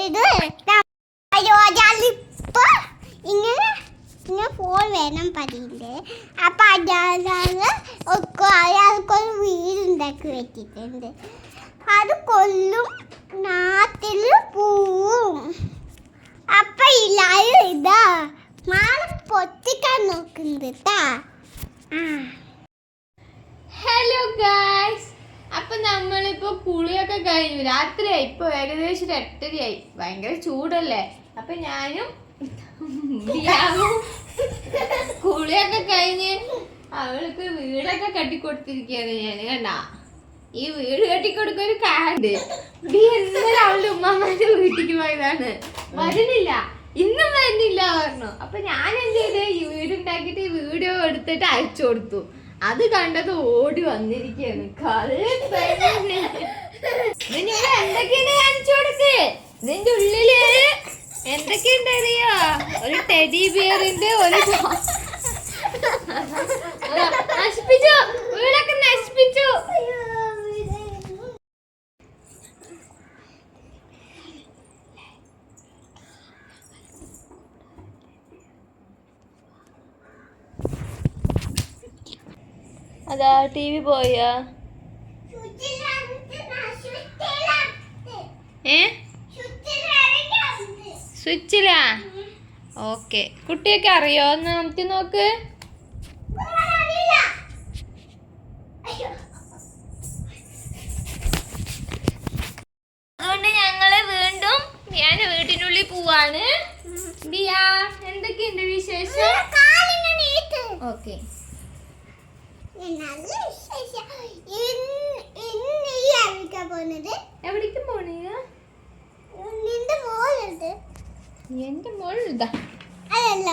ഇത് അയോധ്യയിലിപ്പോ ഇങ്ങനെ ഫോൺ വേണം പതിയില്ലേ. അപ്പൊ അയാൾക്കൊരു വീടുണ്ടാക്കി വെച്ചിട്ടുണ്ട്. അത് കൊല്ലും നാട്ടില് പോവും. അപ്പൊ എല്ലാരും ഇതാ മാള് പൊത്തിക്കാൻ നോക്കുന്നത് കേട്ടാ. ഹലോ ഗായ്സ്, അപ്പൊ നമ്മളിപ്പോ കുളിയൊക്കെ കഴിഞ്ഞു. രാത്രിയായി, ഇപ്പൊ ഏകദേശം 8:30 ഭയങ്കര ചൂടല്ലേ. അപ്പൊ ഞാനും കുളിയൊക്കെ കഴിഞ്ഞ് അവൾക്ക് വീടൊക്കെ കെട്ടിക്കൊടുത്തിരിക്കുകയാണ്. ഞാൻ കണ്ടാ ഈ വീട് കെട്ടിക്കൊടുക്ക ഒരു കാണ്ട് ഇന്നലെ അവളുടെ ഉമ്മമാരുടെ വീട്ടിക്ക് പോയതാണ്. വരുന്നില്ല, ഇന്നും വരുന്നില്ല പറഞ്ഞു. അപ്പൊ ഞാൻ എന്ത് ചെയ്ത് ഈ വീടുണ്ടാക്കിട്ട് ഈ വീഡിയോ എടുത്തിട്ട് അയച്ചു കൊടുത്തു. അത് കണ്ടത് ഓടി വന്നിരിക്കുകയാണ്. എന്തൊക്കെയാണ് കാണിച്ചു കൊടുക്ക്. ഇതിന്റെ ഉള്ളില് എന്തൊക്കെയുണ്ട് അറിയോ? ഒരു ടെഡി ബിയർ ഉണ്ട്. ഒരു നശിപ്പിച്ചു, വീടൊക്കെ നശിപ്പിച്ചു. അതാ TV പോയാ? സ്വിച്ചിലാ? ഓക്കെ, കുട്ടിയൊക്കെ അറിയോ? ഒന്ന് നമുക്ക് നോക്ക്. അതുകൊണ്ട് ഞങ്ങള് വീണ്ടും ഞാൻ വീട്ടിനുള്ളിൽ പോവാണ്. ബിയാ, എന്തൊക്കെയുണ്ട് വിശേഷം? ഓക്കെ, എവിടേക്കും പോണേ? എന്റെ മോളുണ്ടാ? അതല്ല.